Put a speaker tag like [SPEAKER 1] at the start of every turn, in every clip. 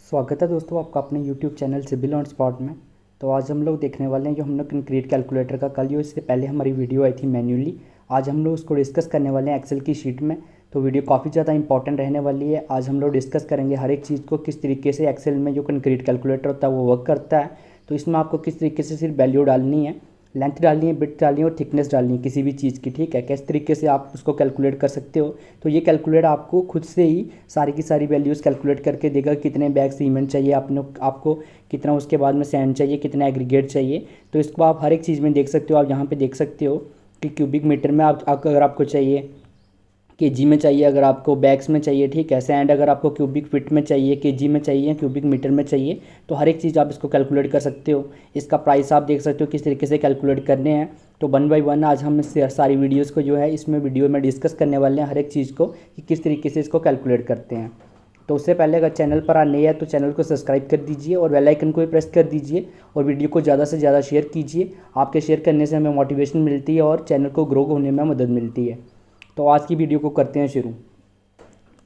[SPEAKER 1] स्वागत है दोस्तों आपका अपने YouTube channel civil on spot में। तो आज हम लोग देखने वाले हैं जो हम लोग कंक्रीट कैलकुलेटर का कल जो इससे पहले हमारी वीडियो आई थी मैन्युअली, आज हम लोग उसको डिस्कस करने वाले हैं एक्सेल की शीट में। तो वीडियो काफ़ी ज़्यादा इंपॉर्टेंट रहने वाली है। आज हम लोग डिस्कस करेंगे हर एक चीज़ को, किस तरीके से एक्सेल में जो कंक्रीट कैलकुलेटर होता है वो वर्क करता है। तो इसमें आपको किस तरीके से सिर्फ वैल्यू डालनी है, लेंथ डालनी है, बिड्थ डालनी है और थिकनेस डालनी है किसी भी चीज़ की, ठीक है। किस तरीके से आप उसको कैलकुलेट कर सकते हो। तो ये कैलकुलेट आपको खुद से ही सारी की सारी वैल्यूज़ कैलकुलेट करके देगा। कितने बैग सीमेंट चाहिए आपको कितना, उसके बाद में सैंड चाहिए, कितना एग्रीगेट चाहिए। तो इसको आप हर एक चीज़ में देख सकते हो। आप यहाँ पे देख सकते हो कि क्यूबिक मीटर में अगर आपको चाहिए, केजी में चाहिए, अगर आपको बैग्स में चाहिए, ठीक है। सैंड अगर आपको क्यूबिक फीट में चाहिए, केजी में चाहिए, क्यूबिक मीटर में चाहिए, तो हर एक चीज़ आप इसको कैलकुलेट कर सकते हो। इसका प्राइस आप देख सकते हो किस तरीके से कैलकुलेट करने हैं। तो 1 बाय 1 आज हम इस सारी वीडियोज़ को जो है इसमें वीडियो में डिस्कस करने वाले हैं हर एक चीज़ को कि किस तरीके से इसको कैलकुलेट करते हैं। तो उससे पहले अगर चैनल पर आने है तो चैनल को सब्सक्राइब कर दीजिए और बेल आइकन को भी प्रेस कर दीजिए और वीडियो को ज़्यादा से ज़्यादा शेयर कीजिए। आपके शेयर करने से हमें मोटिवेशन मिलती है और चैनल को ग्रो होने में मदद मिलती है। तो आज की वीडियो को करते हैं शुरू।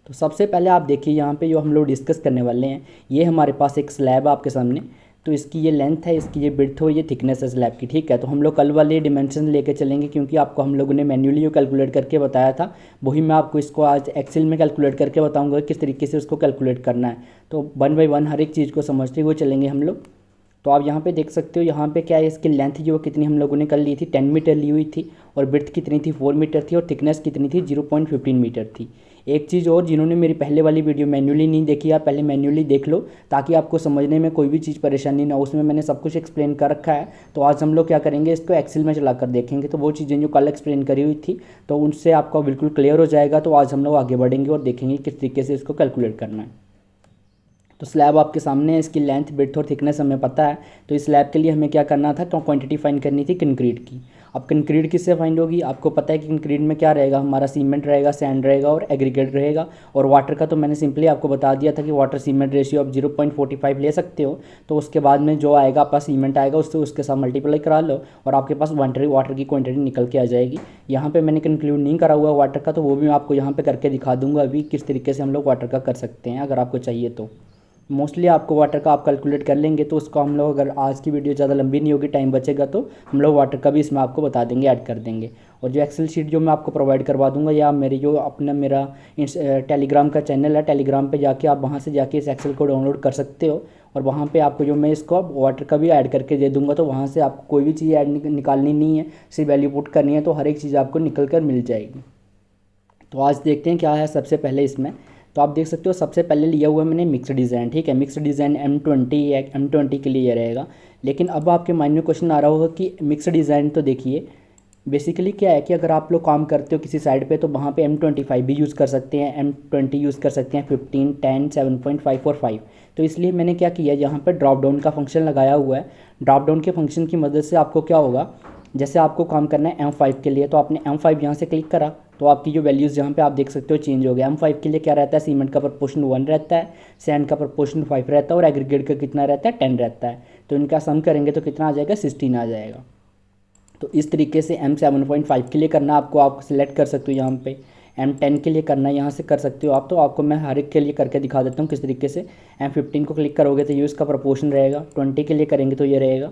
[SPEAKER 1] तो सबसे पहले आप देखिए यहाँ पे जो हम लोग डिस्कस करने वाले हैं, ये हमारे पास एक स्लैब है आपके सामने। तो इसकी ये लेंथ है, इसकी ये बिड्थ हो, ये थिकनेस है स्लैब की, ठीक है। तो हम लोग कल वाले डिमेंशन लेके चलेंगे क्योंकि आपको हम लोगों ने मैन्युअली जो कैलकुलेट करके बताया था वही मैं आपको इसको आज एक्सेल में कैलकुलेट करके बताऊँगा किस तरीके से उसको कैलकुलेट करना है। तो 1 बाय 1 हर एक चीज़ को समझते हुए चलेंगे हम लोग। तो आप यहाँ पे देख सकते हो, यहाँ पे क्या है, इसकी लेंथ जो कितनी हम लोगों ने कर ली थी 10 मीटर ली हुई थी, और बिड्थ कितनी थी 4 मीटर थी, और थिकनेस कितनी थी 0.15 मीटर थी। एक चीज़ और, जिन्होंने मेरी पहले वाली वीडियो मैन्युअली नहीं देखी, आप पहले मैन्युअली देख लो ताकि आपको समझने में कोई भी चीज़ परेशानी ना हो। उसमें मैंने सब कुछ एक्सप्लेन कर रखा है। तो आज हम लोग क्या करेंगे, इसको एक्सेल में चला कर देखेंगे। तो वो चीज़ें जो कल एक्सप्लेन करी हुई थी तो उनसे आपका बिल्कुल क्लियर हो जाएगा। तो आज हम लोग आगे बढ़ेंगे और देखेंगे किस तरीके से इसको कैलकुलेट करना है। तो स्लैब आपके सामने है, इसकी लेंथ बिड्थ और थिकनेस हमें पता है। तो इस स्लैब के लिए हमें क्या करना था, तो क्वांटिटी फाइंड करनी थी कंक्रीट की। अब कंक्रीट किससे फाइंड होगी, आपको पता है कि कंक्रीट में क्या रहेगा, हमारा सीमेंट रहेगा, सैंड रहेगा और एग्रीगेट रहेगा। और वाटर का तो मैंने सिंपली आपको बता दिया था कि वाटर सीमेंट रेशियो आप 0.45 ले सकते हो। तो उसके बाद में जो आएगा आपका सीमेंट आएगा उससे उसके साथ मल्टीप्लाई करा लो और आपके पास वाटर की क्वांटिटी निकल के आ जाएगी। यहाँ पे मैंने कंक्लूड नहीं करा हुआ वाटर का, तो वो भी मैं आपको यहाँ पे करके दिखा दूंगा अभी किस तरीके से हम लोग वाटर का कर सकते हैं अगर आपको चाहिए तो। मोस्टली आपको वाटर का आप कैलकुलेट कर लेंगे तो उसको हम लोग, अगर आज की वीडियो ज़्यादा लंबी नहीं होगी, टाइम बचेगा, तो हम लोग वाटर का भी इसमें आपको बता देंगे, ऐड कर देंगे। और जो एक्सेल शीट जो मैं आपको प्रोवाइड करवा दूंगा, या मेरी जो अपना मेरा टेलीग्राम का चैनल है, टेलीग्राम पे जाके आप वहाँ से जाके इस एक्सेल को डाउनलोड कर सकते हो। और वहाँ पे आपको जो मैं इसको वाटर का भी ऐड करके दे दूँगा, तो वहाँ से आपको कोई भी चीज़ ऐड निकालनी नहीं है, सिर्फ वैल्यू पुट करनी है, तो हर एक चीज़ आपको निकल कर मिल जाएगी। तो आज देखते हैं क्या है सबसे पहले इसमें। तो आप देख सकते हो सबसे पहले लिया हुआ है मैंने मिक्स डिज़ाइन, ठीक है। मिक्स डिज़ाइन M20 के लिए ये रहेगा। लेकिन अब आपके माइंड में क्वेश्चन आ रहा होगा कि मिक्स डिज़ाइन, तो देखिए बेसिकली क्या है कि अगर आप लोग काम करते हो किसी साइड पे तो वहाँ पे M25 भी यूज़ कर सकते हैं, M20 यूज़ कर सकते हैं, 15, 10, 7.5 और 5। तो इसलिए मैंने क्या किया, यहाँ पर ड्रॉप डाउन का फंक्शन लगाया हुआ है। ड्रॉप डाउन के फंक्शन की मदद से आपको क्या होगा, जैसे आपको काम करना है M5 के लिए, तो आपने M5 यहाँ से क्लिक करा तो आपकी जो वैल्यूज़ यहाँ पे आप देख सकते हो चेंज हो गया। M5 के लिए क्या रहता है, सीमेंट का प्रपोर्शन 1 रहता है, सैंड का प्रपोर्शन 5 रहता है और एग्रीगेट का कितना रहता है, 10 रहता है। तो इनका सम करेंगे तो कितना आ जाएगा, 16 आ जाएगा। तो इस तरीके से M7.5 के लिए करना आपको, आप सिलेक्ट कर सकते हो यहाँ पे। M10 के लिए करना है, यहाँ से कर सकते हो आप। तो आपको मैं हर एक के लिए करके दिखा देता हूँ किस तरीके से। M15 को क्लिक करोगे तो ये उसका प्रपोर्शन रहेगा, 20 के लिए करेंगे तो ये रहेगा,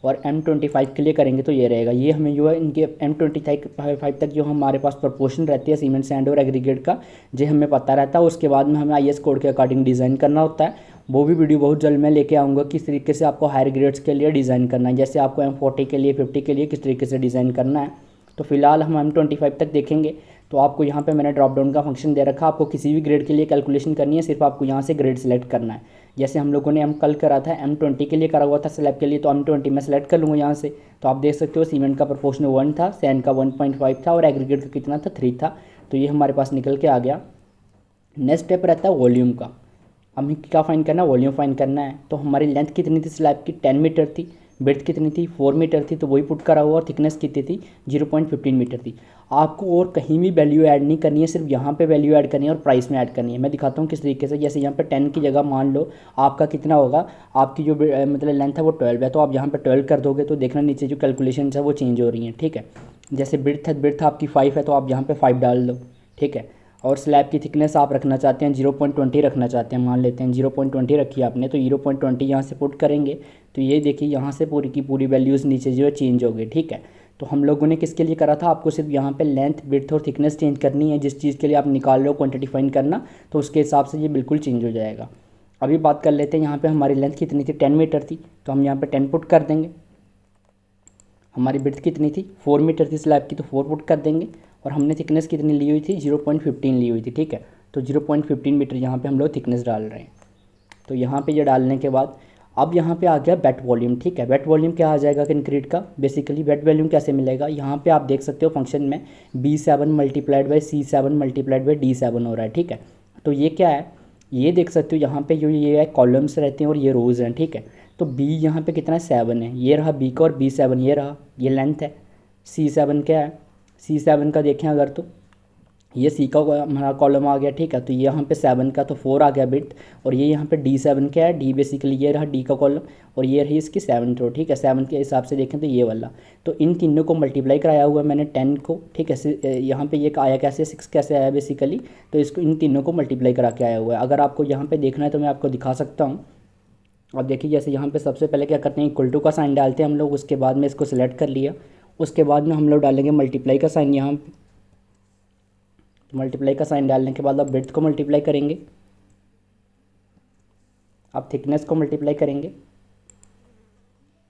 [SPEAKER 1] और M25 के लिए करेंगे तो ये रहेगा। ये हमें जो है इनके M25 तक जो हमारे पास प्रपोर्शन रहती है सीमेंट, सैंड और एग्रीगेट का, ये हमें पता रहता है। उसके बाद में हमें IS कोड के अकॉर्डिंग डिज़ाइन करना होता है। वो भी वीडियो बहुत जल्द मैं लेके आऊँगा किस तरीके से आपको हायर ग्रेड्स के लिए डिज़ाइन करना है, जैसे आपको M40 के लिए, 50 के लिए किस तरीके से डिज़ाइन करना है। तो फिलहाल हम M25 तक देखेंगे। तो आपको यहाँ पे मैंने ड्रॉप डाउन का फंक्शन दे रखा, आपको किसी भी ग्रेड के लिए कैलकुलेशन करनी है, सिर्फ आपको यहाँ से ग्रेड सेलेक्ट करना है। जैसे हम लोगों ने कल करा था M20 के लिए करा हुआ था स्लैब के लिए, तो M20 में सेलेक्ट कर लूँगा यहाँ से। तो आप देख सकते हो सीमेंट का प्रपोर्शन 1 था, सैंड का 1.5 था और एग्रीगेट का कितना था, 3 था। तो ये हमारे पास निकल के आ गया। नेक्स्ट स्टेप रहता है वॉल्यूम का। हमें क्या फाइंड करना है, वॉल्यूम फाइंड करना है। तो हमारी लेंथ कितनी थी स्लैब की, 10 मीटर थी, बिड्थ कितनी थी, 4 मीटर थी, तो वही पुट करा हुआ, और थिकनेस कितनी थी, 0.15 मीटर थी। आपको और कहीं भी वैल्यू ऐड नहीं करनी है, सिर्फ यहाँ पे वैल्यू ऐड करनी है और प्राइस में ऐड करनी है। मैं दिखाता हूँ किस तरीके से। जैसे यहाँ पे 10 की जगह मान लो आपका कितना होगा, आपकी जो मतलब लेंथ है वो 12 है, तो आप यहाँ पे 12 कर दोगे तो देखना नीचे जो कैलकुलेशन है वो चेंज हो रही हैं, ठीक है। जैसे बिड्थ है, बिड्थ आपकी 5 है, तो आप यहाँ पे 5 डाल दो, ठीक है। और स्लैब की थिकनेस आप रखना चाहते हैं 0.20 रखना चाहते हैं, मान लेते हैं 0.20 रखी आपने, तो 0.20 यहाँ से पुट करेंगे तो ये देखिए यहाँ से पूरी की पूरी वैल्यूज़ नीचे जो है चेंज हो गई, ठीक है। तो हम लोगों ने किसके लिए करा था, आपको सिर्फ यहाँ पे लेंथ, विड्थ और थिकनेस चेंज करनी है, जिस चीज़ के लिए आप निकाल रहे हो क्वांटिटी फाइंड करना, तो उसके हिसाब से ये बिल्कुल चेंज हो जाएगा। अभी बात कर लेते हैं यहाँ पे हमारी लेंथ कितनी थी, 10 मीटर थी, तो हम यहाँ पे 10 पुट कर देंगे। हमारी विड्थ कितनी थी, 4 मीटर थी स्लैब की, तो 4 पुट कर देंगे। और हमने थिकनेस कितनी ली हुई थी, 0.15 ली हुई थी, ठीक है। तो 0.15 मीटर यहाँ पे हम लोग थिकनेस डाल रहे हैं। तो यहाँ पे ये डालने के बाद अब यहाँ पे आ गया वेट वॉल्यूम, ठीक है। वेट वॉल्यूम क्या आ जाएगा कंक्रीट का, बेसिकली वेट वॉल्यूम कैसे मिलेगा, यहाँ पे आप देख सकते हो फंक्शन में B7 multiplied by C7 multiplied by D7 हो रहा है, ठीक है। तो ये क्या है, ये देख सकते हो यहाँ पे जो ये है कॉलम्स रहते हैं और ये रोज़ हैं, ठीक है। तो B यहाँ पे कितना है, 7 है, ये रहा B का, और B7 ये रहा, ये लेंथ है। C7 क्या है, C7 का देखें अगर तो ये C का हमारा कॉलम आ गया, ठीक है। तो ये यहाँ पे 7 का, तो 4 आ गया बिट। और ये यहाँ पे D7 क्या है, D बेसिकली ये रहा D का कॉलम, और ये रही इसकी 7 रो, ठीक है। 7 के हिसाब से देखें तो ये वाला, तो इन तीनों को मल्टीप्लाई कराया हुआ है मैंने 10 को, ठीक है। यहाँ पे ये आया कैसे, 6 कैसे आया बेसिकली, तो इसको इन तीनों को मल्टीप्लाई करा के आया हुआ है। अगर आपको यहाँ पर देखना है तो मैं आपको दिखा सकता हूँ। अब देखिए जैसे यहाँ पे सबसे पहले क्या करते हैं, इक्वल टू का साइन डालते हैं हम लोग, उसके बाद में इसको सिलेक्ट कर लिया, उसके बाद में हम लोग डालेंगे मल्टीप्लाई का साइन यहाँ पे। तो मल्टीप्लाई का साइन डालने के बाद अब विड्थ को मल्टीप्लाई करेंगे, अब थिकनेस को मल्टीप्लाई करेंगे,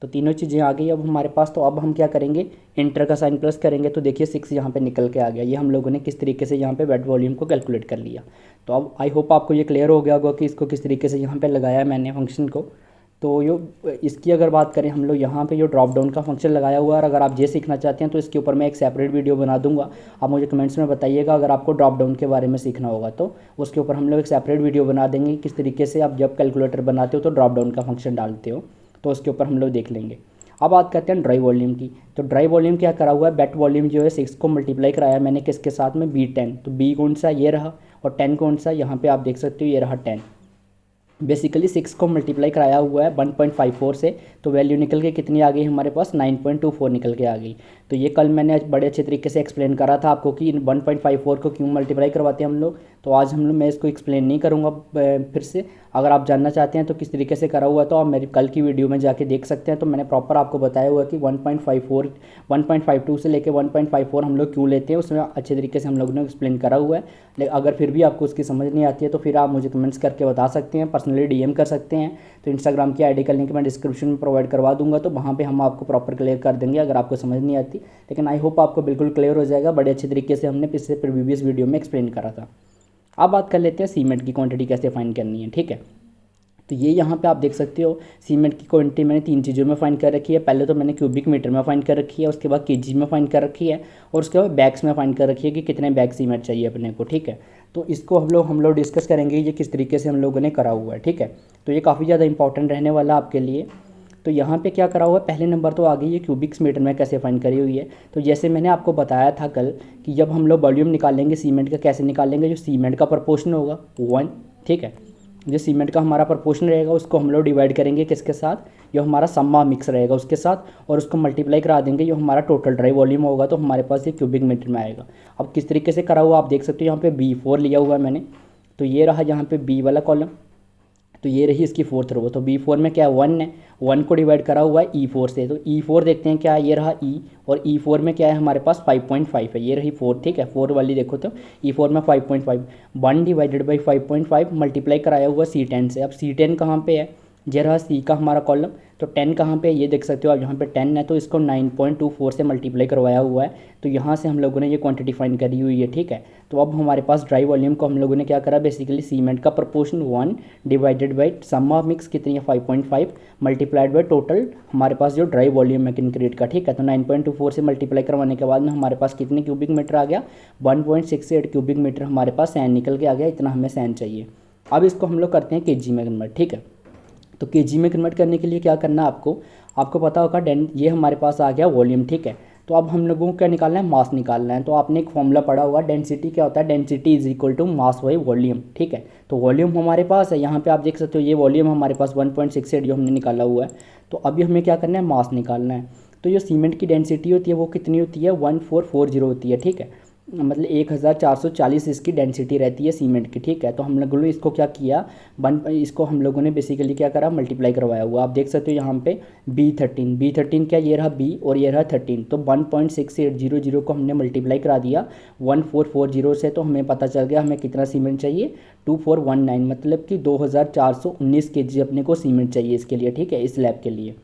[SPEAKER 1] तो तीनों चीज़ें आ गई अब हमारे पास। तो अब हम क्या करेंगे, इंटर का साइन प्लस करेंगे, तो देखिए 6 यहाँ पे निकल के आ गया। ये हम लोगों ने किस तरीके से यहाँ पे वेट वॉल्यूम को कैलकुलेट कर लिया। तो अब आई होप आपको ये क्लियर हो गया होगा कि इसको किस तरीके से यहाँ पे लगाया मैंने फंक्शन को। तो यो इसकी अगर बात करें हम लोग यहाँ पे जो ड्रॉप डाउन का फंक्शन लगाया हुआ है, और अगर आप ये सीखना चाहते हैं तो इसके ऊपर मैं एक सेपरेट वीडियो बना दूंगा। आप मुझे कमेंट्स में बताइएगा अगर आपको ड्रॉप डाउन के बारे में सीखना होगा, तो उसके ऊपर हम लोग एक सेपरेट वीडियो बना देंगे किस तरीके से आप जब कैलकुलेटर बनाते हो तो ड्रॉप डाउन का फंक्शन डालते हो, तो उसके ऊपर हम लोग देख लेंगे। अब बात करते हैं ड्राई वॉल्यूम की। तो ड्राई वॉल्यूम क्या करा हुआ है, वेट वॉल्यूम जो है 6 को मल्टीप्लाई कराया मैंने किसके साथ में, B10। तो B कौन सा, ये रहा, और 10 कौन सा, यहाँ पे आप देख सकते हो ये रहा 10। बेसिकली 6 को मल्टीप्लाई कराया हुआ है 1.54 से, तो वैल्यू निकल के कितनी आ गई हमारे पास, 9.24 निकल के आ गई। तो ये कल मैंने बड़े अच्छे तरीके से एक्सप्लेन करा था आपको कि 1.54 को क्यों मल्टीप्लाई करवाते हैं हम लोग। तो आज मैं इसको एक्सप्लेन नहीं करूँगा फिर से। अगर आप जानना चाहते हैं तो किस तरीके से करा हुआ तो आप मेरी कल की वीडियो में जाके देख सकते हैं। तो मैंने प्रॉपर आपको बताया हुआ कि 1.52 से लेकर 1.54 हम लोग क्यों लेते हैं, उसमें अच्छे तरीके से हम लोगों ने एक्सप्लेन करा हुआ है। लेकिन अगर फिर भी आपको उसकी समझ नहीं आती है तो फिर आप मुझे कमेंट्स करके बता सकते हैं, पर्सनली DM कर सकते हैं। तो इंस्टाग्राम की ID का लिंक मैं डिस्क्रिप्शन में प्रोवाइड करवा दूंगा, तो वहाँ पे हम आपको प्रॉपर क्लियर कर देंगे अगर आपको समझ नहीं आती। लेकिन आई होप आपको बिल्कुल क्लियर हो जाएगा, बड़े अच्छे तरीके से हमने पिछले प्रीवियस वीडियो में एक्सप्लेन करा था। अब बात कर लेते हैं सीमेंट की क्वांटिटी कैसे फाइंड करनी है, ठीक है। तो ये यहाँ पे आप देख सकते हो सीमेंट की क्वांटिटी मैंने 3 चीज़ों में फाइंड कर रखी है। पहले तो मैंने क्यूबिक मीटर में फाइंड कर रखी है, उसके बाद केजी में फाइंड कर रखी है, और उसके बाद बैग्स में फाइंड कर रखी है कि कितने बैग सीमेंट चाहिए अपने को, ठीक है। तो इसको हम लोग डिस्कस करेंगे ये किस तरीके से हम लोगों ने करा हुआ है, ठीक है। तो ये काफ़ी ज़्यादा इंपॉर्टेंट रहने वाला आपके लिए। तो यहाँ पे क्या करा हुआ है, पहले नंबर तो आ गई ये क्यूबिक्स मीटर में कैसे फाइंड करी हुई है। तो जैसे मैंने आपको बताया था कल कि जब हम लोग वॉल्यूम निकालेंगे सीमेंट का, कैसे निकालेंगे, जो सीमेंट का प्रपोर्शन होगा 1, ठीक है। जो सीमेंट का हमारा प्रपोर्शन रहेगा उसको हम लोग डिवाइड करेंगे किसके साथ, जो हमारा सम्मा मिक्स रहेगा उसके साथ, और उसको मल्टीप्लाई करा देंगे जो हमारा टोटल ड्राई वॉल्यूम होगा, तो हमारे पास ये क्यूबिक मीटर में आएगा। अब किस तरीके से करा हुआ आप देख सकते हो, यहाँ पे B4 लिया हुआ है मैंने। तो ये रहा यहाँ पे B वाला कॉलम, तो ये रही इसकी 4th रो। तो B4 में क्या है, 1 है, 1 को डिवाइड करा हुआ है E4 से। तो E4 देखते हैं क्या है, ये रहा E, और E4 में क्या है हमारे पास 5.5 है, ये रही 4, ठीक है। 4 वाली देखो तो E4 में 5.5, 1 डिवाइडेड बाई 5.5 मल्टीप्लाई कराया हुआ C10 से। अब C10 कहाँ पे है, ये रहा C का हमारा कॉलम। तो 10 कहाँ पे है, ये देख सकते हो आप, यहाँ पे 10 है, तो इसको 9.24 से मल्टीप्लाई करवाया हुआ है। तो यहाँ से हम लोगों ने ये क्वांटिटी फाइंड करी हुई है, ठीक है। तो अब हमारे पास ड्राई वॉल्यूम को हम लोगों ने क्या करा, बेसिकली सीमेंट का proportion 1 divided by sum of mix कितनी है 5.5 मल्टीप्लाइड बाई टोटल हमारे पास जो ड्राई वॉल्यूम है कंक्रीट का, ठीक है। तो 9.24 से मल्टीप्लाई करवाने के बाद में हमारे पास कितने क्यूबिक मीटर आ गया, 1.68 क्यूबिक मीटर हमारे पास सैंड निकल के आ गया, इतना हमें सैंड चाहिए। अब इसको हम लोग करते हैं केजी में कन्वर्ट, ठीक है। तो केजी में कन्वर्ट करने के लिए क्या करना है आपको पता होगा ये हमारे पास आ गया वॉल्यूम, ठीक है। तो अब हम लोगों को क्या निकालना है, मास निकालना है। तो आपने एक फॉर्मूला पढ़ा होगा, डेंसिटी क्या होता है, density is equal to mass by volume, ठीक है। तो वॉल्यूम हमारे पास है, यहाँ पे आप देख सकते हो ये वॉल्यूम हमारे पास 1.68 जो हमने निकाला हुआ है। तो अभी हमें क्या करना है, मास निकालना है। तो जो सीमेंट की डेंसिटी होती है वो कितनी होती है, 1440 होती है, ठीक है। मतलब 1440 इसकी डेंसिटी रहती है सीमेंट की, ठीक है। तो हम लोगों ने इसको क्या किया, इसको हम लोगों ने बेसिकली क्या करा, मल्टीप्लाई करवाया हुआ। आप देख सकते हो यहाँ पे B13 क्या, ये रहा B और ये रहा 13, तो 1.6800 को हमने मल्टीप्लाई करा दिया 1440 से, तो हमें पता चल गया हमें कितना सीमेंट चाहिए, 2419, मतलब कि 2419 kg अपने को सीमेंट चाहिए इसके लिए, ठीक है, इस लैब के लिए।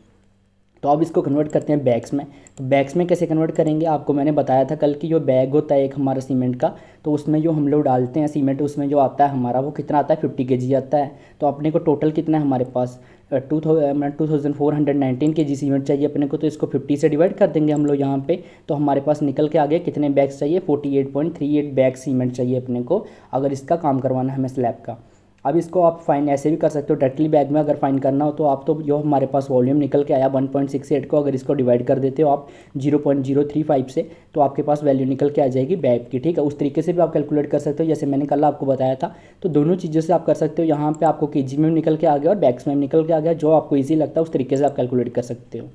[SPEAKER 1] तो अब इसको कन्वर्ट करते हैं बैग्स में। तो बैग्स में कैसे कन्वर्ट करेंगे, आपको मैंने बताया था कल की, जो बैग होता है एक हमारा सीमेंट का, तो उसमें जो हम लोग डालते हैं सीमेंट, उसमें जो आता है हमारा वो कितना आता है, 50 kg आता है। तो अपने को टोटल कितना है हमारे पास 2419 kg सीमेंट चाहिए अपने को, तो इसको 50 से डिवाइड कर देंगे हम लोग यहाँ पे। तो हमारे पास निकल के आगे कितने बैग्स चाहिए, 48.38 बैग सीमेंट चाहिए अपने को, अगर इसका काम करवाना है हमें स्लैब का। अब इसको आप फाइन ऐसे भी कर सकते हो डायरेक्टली बैग में, अगर फाइन करना हो तो आप, तो जो हमारे पास वॉल्यूम निकल के आया 1.68 को अगर इसको डिवाइड कर देते हो आप 0.035 से, तो आपके पास वैल्यू निकल के आ जाएगी बैग की, ठीक है। उस तरीके से भी आप कैलकुलेट कर सकते हो जैसे मैंने कल आपको बताया था। तो दोनों चीज़ों से आप कर सकते हो, यहाँ पे आपको केजी में निकल के आ गया और बैग्स में निकल के आ गया, जो आपको ईजी लगता है उस तरीके से आप कैलकुलेट कर सकते हो।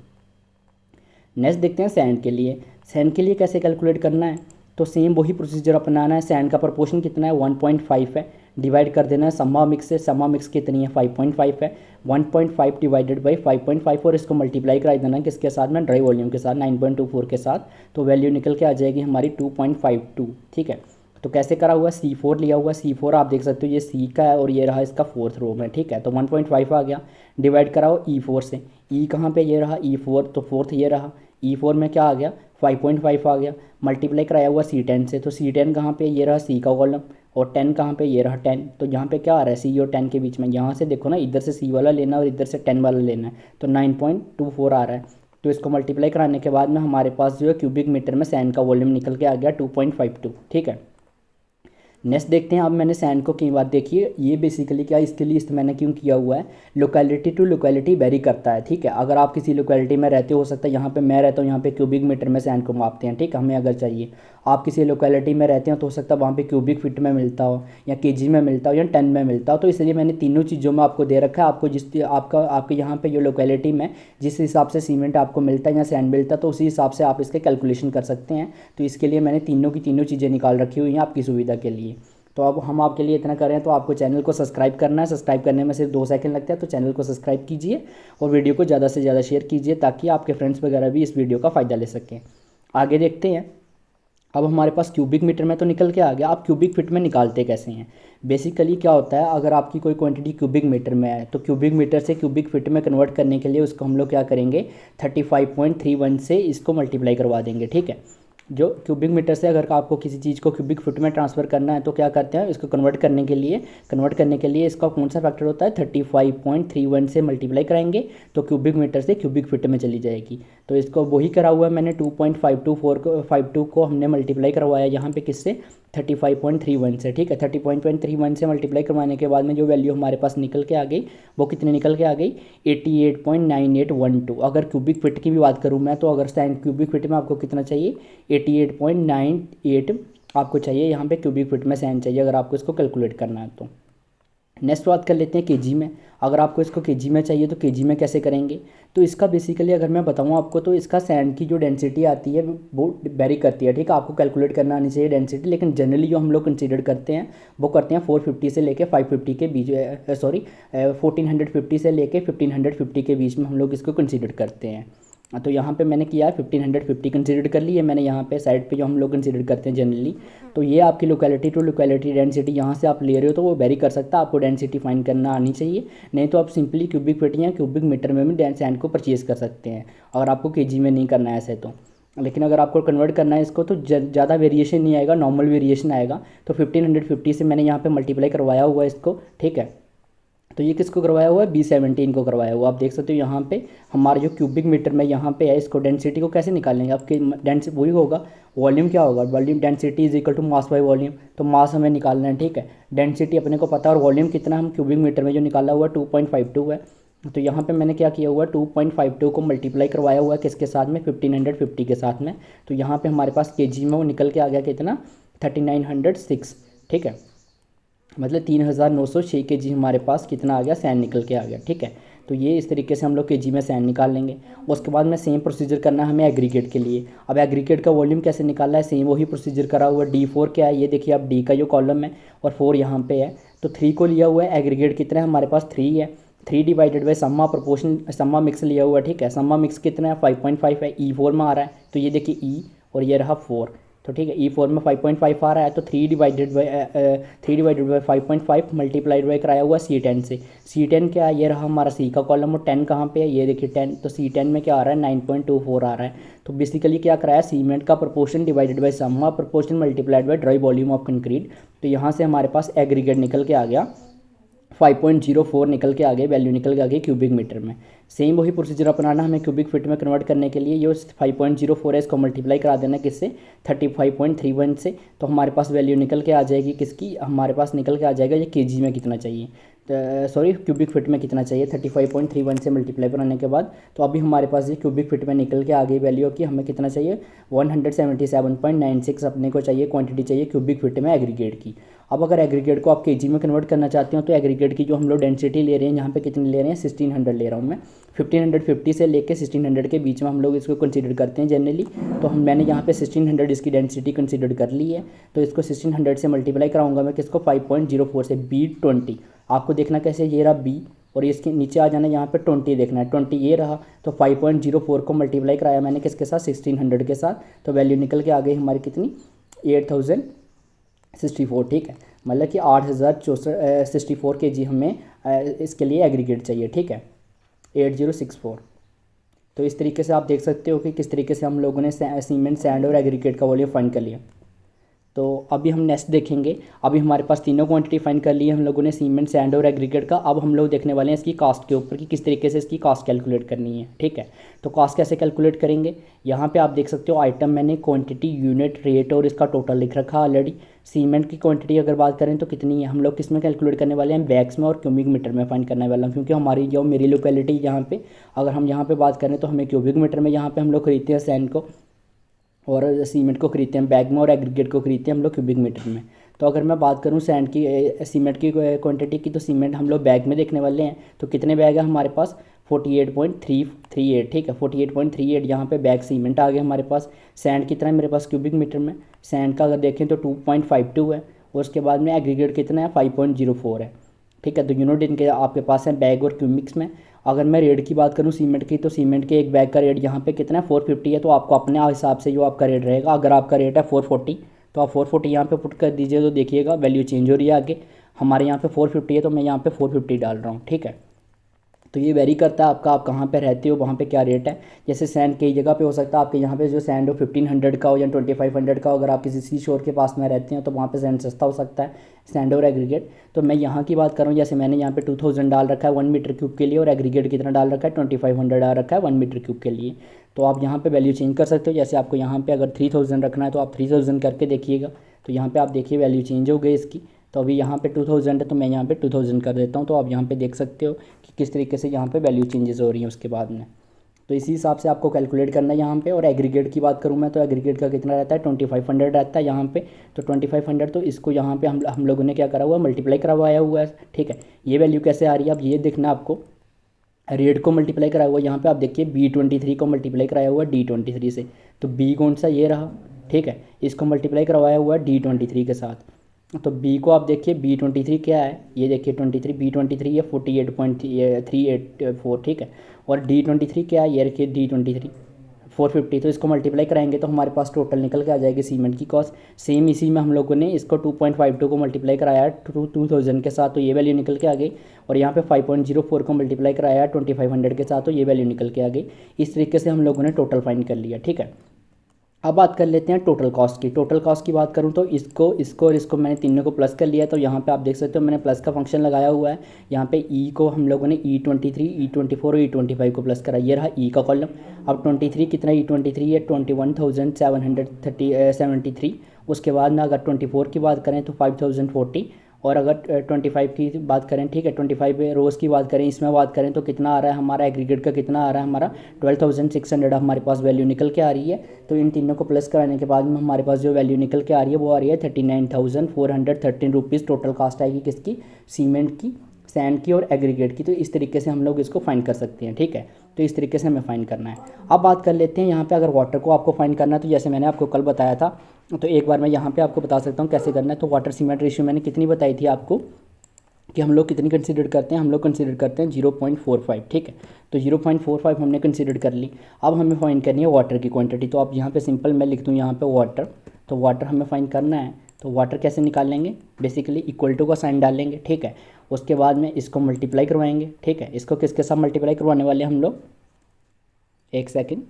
[SPEAKER 1] नेक्स्ट देखते हैं सैंड के लिए। सैंड के लिए कैसे कैलकुलेट करना है, तो सेम वही प्रोसीजर अपनाना है। सैंड का प्रोपोर्शन कितना है, 1.5 है, डिवाइड कर देना है सम्मा मिक्स से। सम्मा मिक्स कितनी है, 5.5 है, 1.5 डिवाइडेड बाई 5.5, और इसको मल्टीप्लाई करा देना है किसके साथ में, ड्राई वॉल्यूम के साथ 9.24 के साथ, तो वैल्यू निकल के आ जाएगी हमारी 2.52, ठीक है। तो कैसे करा हुआ, C4 लिया हुआ, C4 आप देख सकते हो ये C का है और ये रहा इसका 4th रो में, ठीक है। तो 1.5 आ गया, डिवाइड कराओ E4 से। E कहाँ पे, ये रहा E4, तो 4th ये रहा, E4 में क्या आ गया, 5.5 आ गया, मल्टीप्लाई कराया हुआ C10 से। तो C10 कहाँ पे, ये रहा C का कॉलम, और 10 कहाँ पे, ये रहा 10। तो यहाँ पे क्या आ रहा है, C और 10 के बीच में, यहाँ से देखो ना, इधर से C वाला लेना और इधर से 10 वाला लेना है, तो 9.24 आ रहा है। तो इसको मल्टीप्लाई कराने के बाद में हमारे पास जो है क्यूबिक मीटर में सैंड का वॉल्यूम निकल के आ गया 2.52, ठीक है। नेक्स्ट देखते हैं, अब मैंने सैंड को कई बार, देखिए ये बेसिकली क्या, इसके लिए मैंने क्यों किया हुआ है, लोकेलिटी टू लोकेलिटी वेरी करता है, ठीक है। अगर आप किसी लोकेलिटी में रहते हो सकता है यहाँ पे मैं रहता हूँ, यहाँ पे क्यूबिक मीटर में सैंड को मापते हैं, ठीक है, हमें अगर चाहिए। आप किसी लोकेलिटी में रहते हो तो हो सकता है वहाँ पे क्यूबिक फीट में मिलता हो, या केजी में मिलता हो, या टन में मिलता हो। तो इसलिए मैंने तीनों चीज़ों में आपको दे रखा है, आपको आपके यहाँ पे जो लोकेलिटी में जिस हिसाब से सीमेंट आपको मिलता है या सैंड मिलता है, तो उसी हिसाब से आप इसके कैलकुलेशन कर सकते हैं। तो इसके लिए मैंने तीनों की तीनों चीज़ें निकाल रखी हुई हैं आपकी सुविधा के लिए। तो अब हम आपके लिए इतना करें, तो आपको चैनल को सब्सक्राइब करना है। सब्सक्राइब करने में सिर्फ 2 सेकंड लगता है, तो चैनल को सब्सक्राइब कीजिए और वीडियो को ज़्यादा से ज़्यादा शेयर कीजिए, ताकि आपके फ्रेंड्स वगैरह भी इस वीडियो का फ़ायदा ले सकें। आगे देखते हैं। अब हमारे पास क्यूबिक मीटर में तो निकल के आ गया, आप क्यूबिक फीट में निकालते कैसे हैं। बेसिकली क्या होता है, अगर आपकी कोई क्वांटिटी क्यूबिक मीटर में है, तो क्यूबिक मीटर से क्यूबिक फीट में कन्वर्ट करने के लिए उसको हम लोग क्या करेंगे, 35.31 से इसको मल्टीप्लाई करवा देंगे, ठीक है। जो क्यूबिक मीटर से अगर आपको किसी चीज़ को क्यूबिक फुट में ट्रांसफ़र करना है, तो क्या करते हैं, इसको कन्वर्ट करने के लिए इसका कौन सा फैक्टर होता है, 35.31 से मल्टीप्लाई कराएंगे, तो क्यूबिक मीटर से क्यूबिक फीट में चली जाएगी। तो इसको वही करा हुआ है मैंने, 2.524 को हमने मल्टीप्लाई करवाया यहाँ पे किससे, 35.31 से, ठीक है। 35.31 से मल्टीप्लाई करवाने के बाद में जो वैल्यू हमारे पास निकल के आ गई, वो कितने निकल के आ गई, 88.9812। अगर क्यूबिक फीट की भी बात करूँ मैं, तो अगर क्यूबिक फीट में आपको कितना चाहिए, 88.98 आपको चाहिए यहाँ पे क्यूबिक फीट में सैंड चाहिए, अगर आपको इसको कैलकुलेट करना है तो। नेक्स्ट बात कर लेते हैं केजी में। अगर आपको इसको केजी में चाहिए तो केजी में कैसे करेंगे, तो इसका बेसिकली अगर मैं बताऊँ आपको, तो इसका सैंड की जो डेंसिटी आती है वो वेरी करती है, ठीक है। आपको कैलकुलेट करना आनी चाहिए डेंसिटी, लेकिन जनरली जो हम लोग कंसीडर करते हैं वो करते हैं 450 से लेके 550 के बीच, 1450 से लेके 1550 के बीच में हम लोग इसको कंसीडर करते हैं। तो यहाँ पे मैंने किया है 1550 कंसीडर कर ली है मैंने यहाँ पे साइड पे, जो हम लोग कंसीडर करते हैं जनरली। तो ये आपकी लोकेलिटी टू लोकेलिटी डेंसिटी यहाँ से आप ले रहे हो, तो वो वेरी कर सकता है, आपको डेंसिटी फाइंड करना आनी चाहिए। नहीं तो आप सिंपली क्यूबिक फीट या क्यूबिक मीटर में भी सैंड को परचेज़ कर सकते हैं, अगर आपको केजी में नहीं करना है ऐसे तो। लेकिन अगर आपको कन्वर्ट करना है इसको, तो ज़्यादा वेरिएशन नहीं आएगा, नॉर्मल वेरिएशन आएगा। तो 1550 से मैंने यहाँ पे मल्टीप्लाई करवाया हुआ है इसको, ठीक है। तो ये किसको करवाया हुआ है, B17 को करवाया हुआ। आप देख सकते हो यहाँ पे हमारा जो क्यूबिक मीटर में यहाँ पे है, इसको डेंसिटी को कैसे निकालेंगे, आपके डेंसिटी वही होगा, वॉल्यूम क्या होगा, volume density is equal to mass by volume. तो मास हमें निकालना है, ठीक है। डेंसिटी अपने को पता है, और वॉल्यूम कितना हम क्यूबिक मीटर में जो निकाला हुआ 2.52 है। तो यहाँ पे मैंने क्या किया हुआ, 2.52 को मल्टीप्लाई करवाया हुआ है किसके साथ में, 1550 के साथ में। तो यहाँ पे हमारे पास केजी में वो निकल के आ गया कितना, 3906, ठीक है। मतलब 3906 kg हमारे पास कितना आ गया, सैंड निकल के आ गया, ठीक है। तो ये इस तरीके से हम लोग केजी में सैंड निकाल लेंगे। उसके बाद में सेम प्रोसीजर करना है हमें एग्रीगेट के लिए। अब एग्रीगेट का वॉल्यूम कैसे निकालना है, सेम वही प्रोसीजर करा हुआ। D4 क्या है, ये देखिए आप D का जो कॉलम है और 4 यहाँ पे है, तो 3 को लिया हुआ है। एग्रीगेट कितना है हमारे पास 3 है, 3 डिवाइडेड बाई सम्मा प्रोपोर्शन, सम्मा मिक्स लिया हुआ है, ठीक है। सम्मा मिक्स कितना है 5.5 है, E4 में आ रहा है, तो ये देखिए E और ये रहा 4, तो ठीक है E4 में 5.5 आ रहा है, तो 3 डिवाइडेड बाई 5.5 मल्टीप्लाइड बाई कराया हुआ C10 से। C10 क्या है, ये रहा हमारा C का कॉलम, और 10 कहाँ पे है, ये देखिए 10, तो C10 में क्या आ रहा है 9.24 आ रहा है। तो बेसिकली क्या कराया, सीमेंट का प्रोपोर्शन डिवाइडेड बाई सम्मा proportion multiplied by dry volume of concrete. तो यहाँ से हमारे पास एग्रीगेट निकल के आ गया 5.04 निकल के आगे, वैल्यू निकल के आगे क्यूबिक मीटर में। सेम वही प्रोसीजर अपनाना हमें क्यूबिक फीट में कन्वर्ट करने के लिए। ये 5.04 है, इसको मल्टीप्लाई करा देना किससे 35.31 से, तो हमारे पास वैल्यू निकल के आ जाएगी किसकी, हमारे पास निकल के आ जाएगा ये केजी में कितना चाहिए, सॉरी क्यूबिक फीट में कितना चाहिए 35.31 से मल्टीप्लाई बनाने के बाद। तो अभी हमारे पास ये क्यूबिक फीट में निकल के आ गई वैल्यू कि हमें कितना चाहिए 177.96 अपने को चाहिए, क्वांटिटी चाहिए क्यूबिक फीट में एग्रीगेट की। अब अगर एग्रीगेट को आप केजी में कन्वर्ट करना चाहते हो तो एग्रीगेट की जो हम लोग डेंसिटी ले रहे हैं यहाँ पे कितनी ले रहे हैं 1600 ले रहा हूँ मैं, 1550 से लेके 1600 के बीच में हम लोग इसको कंसीडर करते हैं जनरली। तो मैंने यहाँ पे 1600 इसकी डेंसिटी कंसीडर कर ली है, तो इसको 1600 से मल्टीप्लाई कराऊंगा मैं किसको 5.04 से, B20 आपको देखना कैसे, ये रहा B और इसके नीचे आ जाना यहाँ पे 20 देखना है, 20 ये रहा, तो 5.04 को मल्टीप्लाई कराया मैंने किसके साथ 1600 के साथ, तो वैल्यू निकल के आ गई हमारी कितनी 8064, ठीक है। मतलब कि 8064 kg हमें इसके लिए एग्रीगेट चाहिए, ठीक है 8064। तो इस तरीके से आप देख सकते हो कि किस तरीके से हम लोगों ने सीमेंट सैंड और एग्रीगेट का वॉल्यूम फाइंड कर लिया। तो अभी हम नेक्स्ट देखेंगे, अभी हमारे पास तीनों क्वांटिटी फाइंड कर ली है हम लोगों ने सीमेंट सैंड और एग्रीगेट का। अब हम लोग देखने वाले हैं इसकी कास्ट के ऊपर कि किस तरीके से इसकी कास्ट कैलकुलेट करनी है, ठीक है। तो कास्ट कैसे कैलकुलेट करेंगे, यहाँ पे आप देख सकते हो आइटम मैंने क्वांटिटी यूनिट रेट और इसका टोटल लिख रखा है ऑलरेडी। सीमेंट की क्वांटिटी अगर बात करें तो कितनी है, हम लोग किस में कैलकुलेट करने वाले हैं बैग्स में और क्यूबिक मीटर में फाइंड करने वाला हूँ, क्योंकि हमारी जो मेरी लोकेलिटी यहाँ पे अगर हम यहाँ पे बात करें तो हमें क्यूबिक मीटर में यहाँ पे हम लोग खरीदते हैं सैंड को और सीमेंट को खरीदते हैं बैग में और एग्रीगेट को खरीदते हैं हम लोग क्यूबिक मीटर में। तो अगर मैं बात करूं सैंड की सीमेंट की क्वांटिटी की, तो सीमेंट हम लोग बैग में देखने वाले हैं, तो कितने बैग है हमारे पास 48.338, ठीक है 48.38 यहाँ पे बैग सीमेंट आ गया हमारे पास। सैंड कितना है मेरे पास क्यूबिक मीटर में, सैंड का अगर देखें तो 2.52 है, और उसके बाद में एग्रीगेट कितना है 5.04 है, ठीक है। तो यूनिट इनके आपके पास है बैग और क्यूबिक्स में। अगर मैं रेट की बात करूं सीमेंट की, तो सीमेंट के एक बैग का रेट यहाँ पे कितना है 450 है, तो आपको अपने हिसाब से जो आपका रेट रहेगा, अगर आपका रेट है 440 तो आप 440 यहाँ पे पुट कर दीजिए, तो देखिएगा वैल्यू चेंज हो रही है आगे। हमारे यहाँ पे 450 है तो मैं यहाँ पे 450 डाल रहा हूँ, ठीक है। तो ये वेरी करता है आपका, आप कहाँ पे रहते हो वहाँ पे क्या रेट है। जैसे सैंड कई जगह पे हो सकता है आपके यहाँ पे जो सैंड हो 1500 का हो या 2500 का हो, अगर आप किसी सी शोर के पास में रहते हैं तो वहाँ पे सैंड सस्ता हो सकता है सैंड और एग्रीगेट। तो मैं यहाँ की बात करूँ, जैसे मैंने यहाँ पे 2000 डाल रखा है 1 मीटर क्यूब के लिए, और एग्रीगेट कितना डाल रखा है 2500 डाल रखा है 1 मीटर क्यूब के लिए। तो आप यहाँ पे वैल्यू चेंज कर सकते हो, जैसे आपको यहाँ पे अगर 3000 रखना है तो आप 3000 करके देखिएगा, तो यहाँ पे आप देखिए वैल्यू चेंज हो गई इसकी। तो अभी यहाँ पे 2000 है तो मैं यहाँ पे 2000 कर देता हूँ, तो आप यहाँ पे देख सकते हो कि किस तरीके से यहाँ पे वैल्यू चेंजेस हो रही हैं उसके बाद में। तो इसी हिसाब से आपको कैलकुलेट करना है यहाँ पे। और एग्रीगेट की बात करूँ मैं तो एग्रीगेट का कितना रहता है 2500 रहता है यहाँ पे, तो 2500 तो इसको यहाँ पे हम लोगों ने क्या करा हुआ है मल्टीप्लाई करवाया हुआ है, ठीक है। ये वैल्यू कैसे आ रही है अब ये देखना आपको, रेट को मल्टीप्लाई कराया हुआ यहाँ पे आप देखिए B23 को मल्टीप्लाई कराया हुआ D23 से, तो B कौन सा ये रहा, ठीक है, इसको मल्टीप्लाई करवाया हुआ है D23 के साथ। तो B को आप देखिए B23 क्या है, ये देखिए 23 B23 है 48.384, ठीक है। और D23 क्या है, ये रखिए D23 450, तो इसको मल्टीप्लाई कराएंगे तो हमारे पास टोटल निकल के आ जाएगी सीमेंट की कॉस्ट। सेम इसी में हम लोगों ने इसको 2.52 को मल्टीप्लाई कराया है 2000 के साथ, तो ये वैल्यू निकल के आ गई। और यहाँ पे 5.04 को मल्टीप्लाई कराया है 2500 के साथ, तो ये वैल्यू निकल के आ गई। इस तरीके से हम लोगों ने टोटल फाइंड कर लिया, ठीक है। अब बात कर लेते हैं टोटल कॉस्ट की। टोटल कॉस्ट की बात करूं तो इसको और इसको मैंने तीनों को प्लस कर लिया, तो यहाँ पे आप देख सकते हो मैंने प्लस का फंक्शन लगाया हुआ है। यहाँ पे ई को हम लोगों ने E23, E24 और E25 को प्लस करा, ये रहा ई का कॉलम। अब 23 कितना E23 है 21,773। उसके बाद में अगर 24 की बात करें तो 5040, और अगर 25 की बात करें, ठीक है 25 रोज़ की बात करें, इसमें बात करें तो कितना आ रहा है हमारा एग्रीगेट का कितना आ रहा है हमारा 12,600 हमारे पास वैल्यू निकल के आ रही है। तो इन तीनों को प्लस कराने के बाद में हमारे पास जो वैल्यू निकल के आ रही है वो आ रही है 39,413 रुपीज़ टोटल कास्ट आएगी किसकी, सीमेंट की सैंड की और एग्रीगेट की। तो इस तरीके से हम लोग इसको फाइंड कर सकते हैं, ठीक है। तो इस तरीके से हमें फाइंड करना है। अब बात कर लेते हैं यहाँ पे अगर वाटर को आपको फाइंड करना है तो जैसे मैंने आपको कल बताया था, तो एक बार मैं यहाँ पे आपको बता सकता हूँ कैसे करना है। तो वाटर सीमेंट रेशियो मैंने कितनी बताई थी आपको कि हम लोग कितनी कंसीडर करते हैं, हम लोग कंसीडर करते हैं 0.45, ठीक है। तो 0.45 हमने कंसीडर कर ली। अब हमें फाइंड करनी है वाटर की क्वांटिटी। तो आप यहाँ पे सिंपल मैं लिख दूँ यहाँ पे वाटर, तो वाटर हमें फाइंड करना है। तो वाटर कैसे निकालेंगे, बेसिकली इक्वल टू का साइन डालेंगे, ठीक है। उसके बाद में इसको मल्टीप्लाई करवाएंगे, ठीक है। इसको किसके साथ मल्टीप्लाई करवाने वाले हम लोग, एक सेकेंड,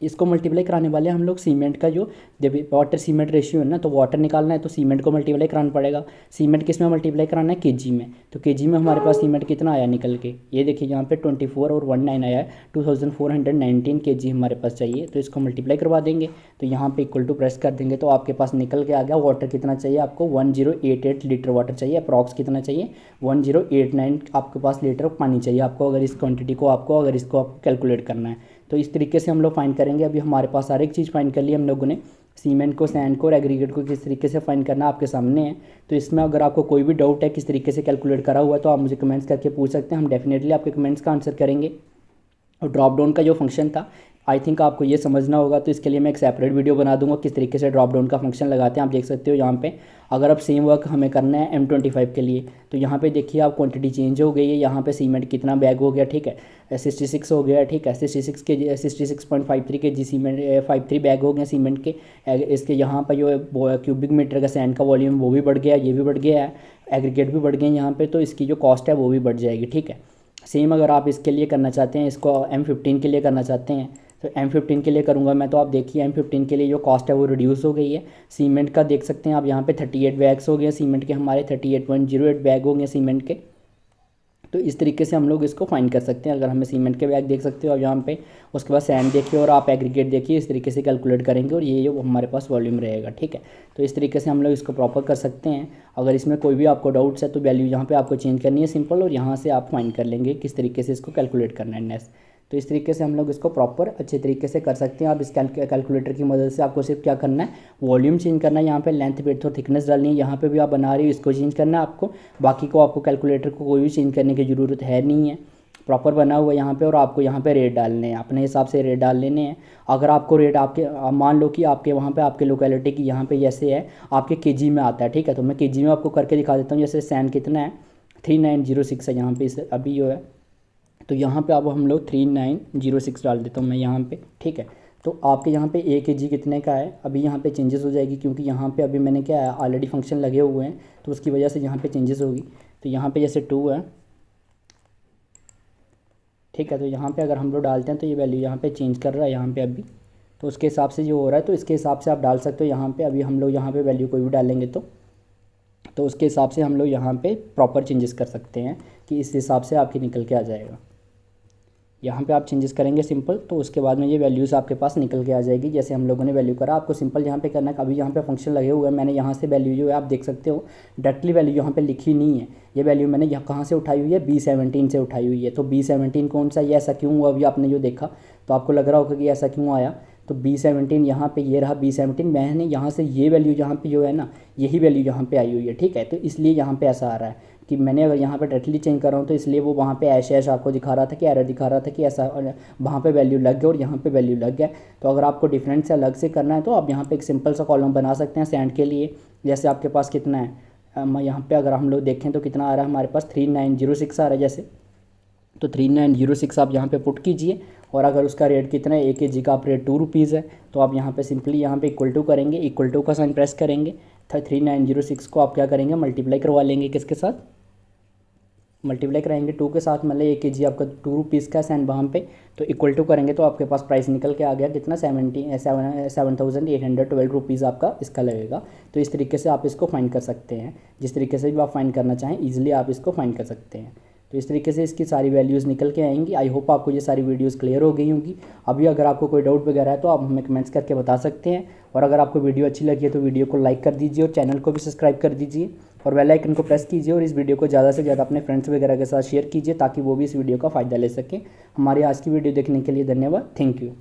[SPEAKER 1] इसको मल्टीप्लाई कराने वाले हम लोग सीमेंट का जो जब वाटर सीमेंट रेशियो है ना, तो वाटर निकालना है तो सीमेंट को मल्टीप्लाई कराना पड़ेगा। सीमेंट किस में मल्टीप्लाई कराना है, केजी में। तो केजी में हमारे पास सीमेंट कितना आया निकल के, ये देखिए यहाँ पे 24 और 19 आया है, 2419 केजी हमारे पास चाहिए। तो इसको मल्टीप्लाई करवा देंगे, तो यहाँ पे इक्वल टू प्रेस कर देंगे तो आपके पास निकल के आ गया वाटर कितना चाहिए आपको, 1088 लीटर वाटर चाहिए। अप्रॉक्स कितना चाहिए, 1089 आपके पास लीटर पानी चाहिए आपको, अगर इस क्वान्टिटी को आपको कैलकुलेट करना है। तो इस तरीके से हम लोग फाइंड करेंगे। अभी हमारे पास हर एक चीज़ फाइंड कर ली हम लोगों ने, सीमेंट को, सैंड को और एग्रीगेट को किस तरीके से फाइंड करना आपके सामने है। तो इसमें अगर आपको कोई भी डाउट है किस तरीके से कैलकुलेट करा हुआ है तो आप मुझे कमेंट्स करके पूछ सकते हैं, हम डेफिनेटली आपके कमेंट्स का आंसर करेंगे। और ड्रॉप डाउन का जो फंक्शन था आई थिंक आपको ये समझना होगा, तो इसके लिए मैं एक सेपरेट वीडियो बना दूंगा किस तरीके से ड्रॉप डाउन का फंक्शन लगाते हैं। आप देख सकते हो यहाँ पे, अगर अब सेम वर्क हमें करना है M25 के लिए, तो यहाँ पे देखिए आप क्वांटिटी चेंज हो गई है। यहाँ पे सीमेंट कितना बैग हो गया, ठीक है, 66 हो गया, ठीक है, 66.53 के जी सीमेंट 53 बैग हो गए सीमेंट के। इसके यहाँ पर जो क्यूबिक मीटर का सैंड का वॉल्यूम वो भी बढ़ गया, ये भी बढ़ गया है, एग्रीगेट भी बढ़ गए यहाँ पे, तो इसकी जो कॉस्ट है वो भी बढ़ जाएगी, ठीक है। सेम अगर आप इसके लिए करना चाहते हैं, इसको M15 के लिए करना चाहते हैं, तो M15 के लिए करूँगा मैं, तो आप देखिए M15 के लिए जो कॉस्ट है वो रिड्यूस हो गई है। सीमेंट का देख सकते हैं आप यहाँ पे 38 बैग्स हो गए सीमेंट के, हमारे 38.08 बैग हो गए सीमेंट के। तो इस तरीके से हम लोग इसको फाइंड कर सकते हैं। अगर हमें सीमेंट के बैग देख सकते हो आप यहाँ पे, उसके बाद सैंड देखिए और आप एग्रीगेट देखिए, इस तरीके से कैलकुलेट करेंगे और ये जो हमारे पास वॉल्यूम रहेगा, ठीक है। तो इस तरीके से हम लोग इसको प्रॉपर कर सकते हैं। अगर इसमें कोई भी आपको डाउट्स है तो वैल्यू यहाँ पे आपको चेंज करनी है सिंपल, और यहाँ से आप फाइंड कर लेंगे किस तरीके से इसको कैलकुलेट करना है नेक्स्ट। तो इस तरीके से हम लोग इसको प्रॉपर अच्छे तरीके से कर सकते हैं। आप इस कैलकुलेटर की मदद से आपको सिर्फ क्या करना है, वॉल्यूम चेंज करना है, यहाँ पे लेंथ विड्थ और थिकनेस डालनी है। यहाँ पे भी आप बना रही हो इसको चेंज करना है आपको, बाकी को आपको कैलकुलेटर को कोई भी चेंज करने की ज़रूरत है नहीं है, प्रॉपर बना हुआ है यहाँ पे। और आपको यहाँ पे रेट डालने हैं, अपने हिसाब से रेट डाल लेने हैं। अगर आपको रेट आपके मान लो कि आपके वहाँ पे आपके लोकेलिटी की यहाँ पे जैसे है आपके केजी में आता है, ठीक है, तो मैं केजी में आपको करके दिखा देता हूँ। जैसे सैंड कितना है, 3906 है यहाँ पे, इस अभी जो है, तो यहाँ पे अब हम लोग 3906 डाल देता हूँ मैं यहाँ पे, ठीक है। तो आपके यहाँ पे 1 kg कितने का है, अभी यहाँ पे चेंजेस हो जाएगी क्योंकि यहाँ पे अभी मैंने क्या है ऑलरेडी फंक्शन लगे हुए हैं, तो उसकी वजह से यहाँ पे चेंजेस होगी। तो यहाँ पे जैसे 2 है, ठीक है, तो यहाँ पे अगर हम लोग डालते हैं तो ये वैल्यू यहाँ पे चेंज कर रहा है यहाँ पे अभी, तो उसके हिसाब से जो हो रहा है, तो इसके हिसाब से आप डाल सकते हो यहाँ पे। अभी हम लोग यहाँ पे वैल्यू कोई भी डालेंगे तो उसके हिसाब से हम लोग यहाँ पे प्रॉपर चेंजेस कर सकते हैं कि इस हिसाब से आपकी निकल के आ जाएगा। यहाँ पे आप चेंजेस करेंगे सिंपल, तो उसके बाद में ये वैल्यूज़ आपके पास निकल के आ जाएगी जैसे हम लोगों ने वैल्यू करा। आपको सिंपल यहाँ पे करना है, अभी यहाँ पे फंक्शन लगे हुए हैं, मैंने यहाँ से वैल्यू जो है आप देख सकते हो डायरेक्टली वैल्यू यहाँ पे लिखी नहीं है। ये वैल्यू मैंने यहाँ कहाँ से उठाई हुई है, B17 से उठाई हुई है। तो B17 कौन सा, ये ऐसा क्यों हुआ, अभी आपने जो देखा तो आपको लग रहा होगा कि ऐसा क्यों आया। तो B17 यहाँ पे ये रहा B17, मैंने यहाँ से ये वैल्यू यहाँ पे जो है ना, यही वैल्यू यहाँ पे आई हुई है, ठीक है। तो इसलिए यहाँ पे ऐसा आ रहा है कि मैंने अगर यहाँ पे डायरेक्टली चेंज कर रहा हूँ तो इसलिए वो वहाँ पे ऐश आपको दिखा रहा था कि एरर दिखा रहा था कि ऐसा वहाँ पे वैल्यू लग गया और यहाँ पे वैल्यू लग गया। तो अगर आपको डिफरेंस से अलग से करना है तो आप यहाँ पे एक सिंपल सा कॉलम बना सकते हैं सैंड के लिए। जैसे आपके पास कितना है, यहाँ पे अगर हम लोग देखें तो कितना आ रहा है हमारे पास 3906 आ रहा है जैसे, तो 3906 आप यहाँ पे पुट कीजिए। और अगर उसका रेट कितना है, 1 kg का आप रेट 2 रुपीज़ है, तो आप यहाँ पे सिंपली यहाँ पे इक्वल टू करेंगे, इक्वल टू का साइन प्रेस करेंगे, 3906 को आप क्या करेंगे मल्टीप्लाई करवा लेंगे, किसके साथ मल्टीप्लाई कराएंगे 2 के साथ, मतलब 1 kg आपका 2 रुपीज़ का सैंड वहाँ पे, तो इक्वल टू करेंगे तो आपके पास प्राइस निकल के आ गया कितना 7,812 रुपीज़ आपका इसका लगेगा। तो इस तरीके से आप इसको फाइंड कर सकते हैं, जिस तरीके से भी आप फाइंड करना चाहें ईजिली आप इसको फाइंड कर सकते हैं। तो इस तरीके से इसकी सारी वैल्यूज़ निकल के आएंगी। आई होप आपको ये सारी वीडियोस क्लियर हो गई होंगी। अभी अगर आपको कोई डाउट वगैरह है तो आप हमें कमेंट्स करके बता सकते हैं। और अगर आपको वीडियो अच्छी लगी है तो वीडियो को लाइक कर दीजिए और चैनल को भी सब्सक्राइब कर दीजिए और बेल आइकन को प्रेस कीजिए और इस वीडियो को ज़्यादा से ज़्यादा अपने फ्रेंड्स वगैरह के साथ शेयर कीजिए ताकि वो भी इस वीडियो का फ़ायदा ले सकें। हमारी आज की वीडियो देखने के लिए धन्यवाद, थैंक यू।